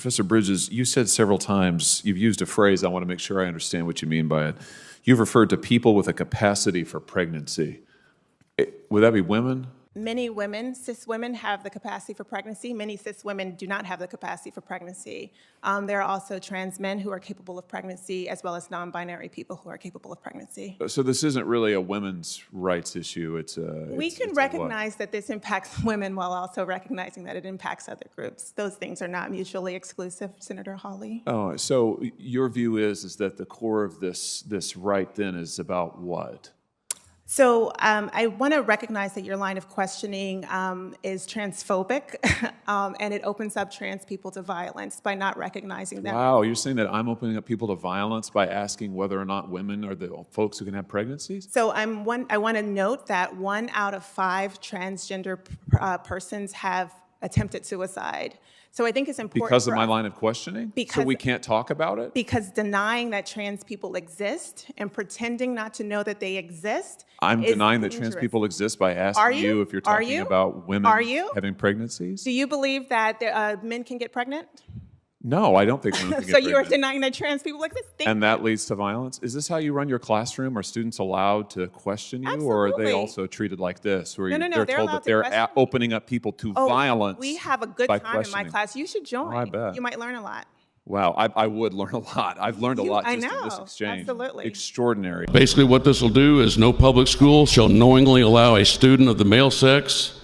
Professor Bridges, you said several times, you've used a phrase, I want to make sure I understand what you mean by it. You've referred to people with a capacity for pregnancy. Would that be women? Many women, cis women, have the capacity for pregnancy. Many cis women do not have the capacity for pregnancy. There are also trans men who are capable of pregnancy, as well as non-binary people who are capable of pregnancy. So this isn't really a women's rights issue. We can recognize that this impacts women while also recognizing that it impacts other groups. Those things are not mutually exclusive, Senator Hawley. Oh, so your view is that the core of this right then is about what? So I want to recognize that your line of questioning is transphobic, and it opens up trans people to violence by not recognizing that. Wow, you're saying that I'm opening up people to violence by asking whether or not women are the folks who can have pregnancies? So I want to note that 1 out of 5 transgender persons have attempted suicide. So I think it's important because of my line of questioning? So we can't talk about it? Because denying that trans people exist and pretending not to know that they exist I'm is denying dangerous. that trans people exist by asking you if you're talking about women having pregnancies? Do you believe that men can get pregnant? No, I don't think women can get So pregnant. you are denying that trans people exist? And that leads to violence? Is this how you run your classroom? Are students allowed to question you? Absolutely. Or are they also treated like this, where No, they're told that they're opening up people to violence? We have a good time in my class. You should join. Oh, I bet. You might learn a lot. Wow, I would learn a lot. I've learned a lot just in this exchange. Absolutely. Extraordinary. Basically what this will do is no public school shall knowingly allow a student of the male sex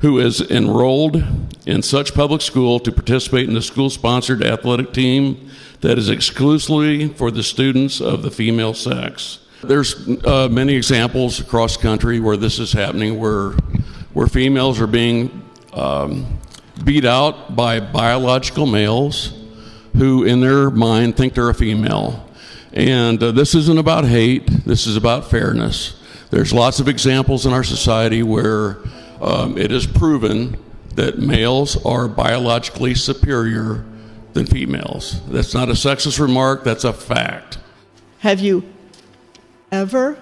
who is enrolled in such public school to participate in the school-sponsored athletic team that is exclusively for the students of the female sex. There's many examples across the country where this is happening, where females are being beat out by biological males who in their mind think they're a female. And this isn't about hate, this is about fairness. There's lots of examples in our society where it is proven that males are biologically superior than females. That's not a sexist remark, that's a fact. Have you ever,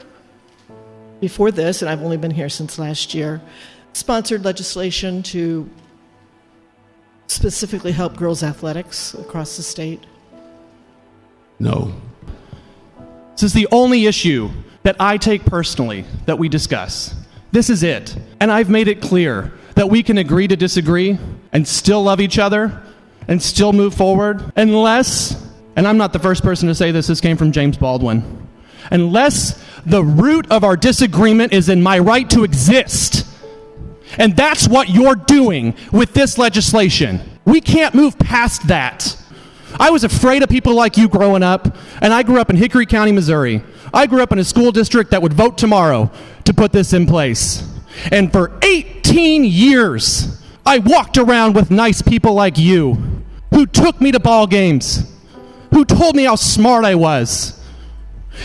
before this, and I've only been here since last year, sponsored legislation to specifically help girls' athletics across the state? No. This is the only issue that I take personally that we discuss. This is it. And I've made it clear that we can agree to disagree and still love each other and still move forward unless, and I'm not the first person to say this came from James Baldwin, unless the root of our disagreement is in my right to exist. And that's what you're doing with this legislation. We can't move past that. I was afraid of people like you growing up, and I grew up in Hickory County, Missouri. I grew up in a school district that would vote tomorrow to put this in place. And for 18 years, I walked around with nice people like you who took me to ball games, who told me how smart I was,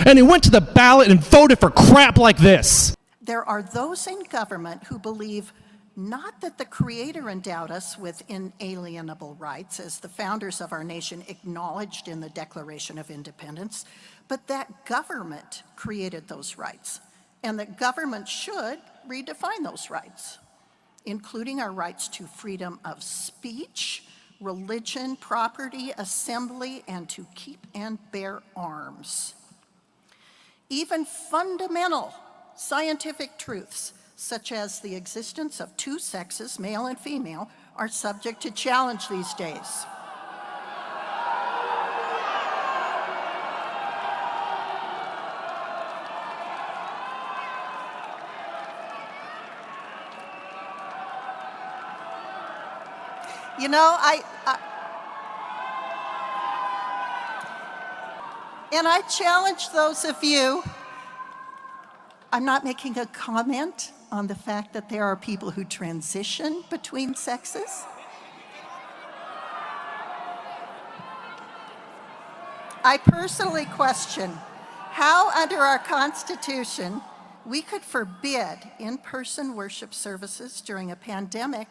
and who went to the ballot and voted for crap like this. There are those in government who believe not that the Creator endowed us with inalienable rights, as the founders of our nation acknowledged in the Declaration of Independence, but that government created those rights, and that government should redefine those rights, including our rights to freedom of speech, religion, property, assembly, and to keep and bear arms. Even fundamental scientific truths, such as the existence of two sexes, male and female, are subject to challenge these days. You know, I challenge those of you. I'm not making a comment on the fact that there are people who transition between sexes. I personally question how, under our Constitution, we could forbid in-person worship services during a pandemic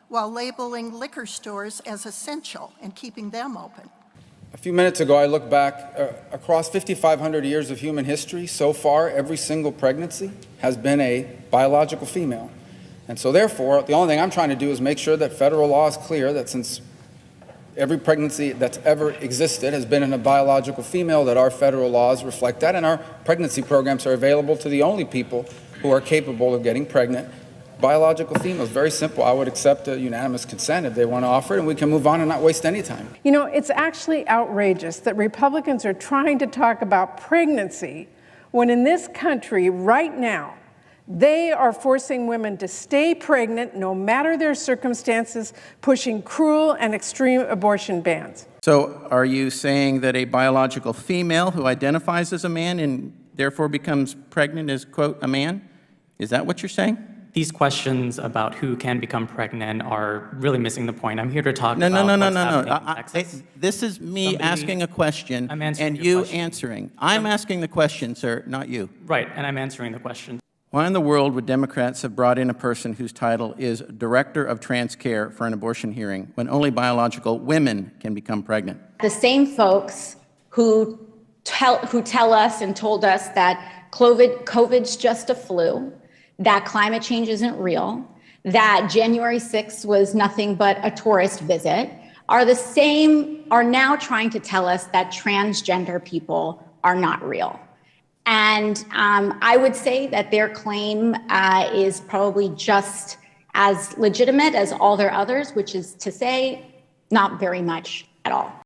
while labeling liquor stores as essential and keeping them open. A few minutes ago, I looked back across 5,500 years of human history. So far, every single pregnancy has been a biological female. And so therefore, the only thing I'm trying to do is make sure that federal law is clear that since Every pregnancy that's ever existed has been in a biological female, that our federal laws reflect that, and our pregnancy programs are available to the only people who are capable of getting pregnant, biological females. Very simple. I would accept a unanimous consent if they want to offer it, and we can move on and not waste any time. You know, it's actually outrageous that Republicans are trying to talk about pregnancy when in this country right now, they are forcing women to stay pregnant no matter their circumstances, pushing cruel and extreme abortion bans. So are you saying that a biological female who identifies as a man and therefore becomes pregnant is, quote, a man? Is that what you're saying? These questions about who can become pregnant are really missing the point. I'm here to talk about what's happening in Texas. This is me asking a question and you answering. I'm asking the question, sir, not you. Right, and I'm answering the question. Why in the world would Democrats have brought in a person whose title is Director of Trans Care for an abortion hearing when only biological women can become pregnant? The same folks who tell us and told us that COVID's just a flu, that climate change isn't real, that January 6th was nothing but a tourist visit, are now trying to tell us that transgender people are not real. And I would say that their claim is probably just as legitimate as all their others, which is to say, not very much at all.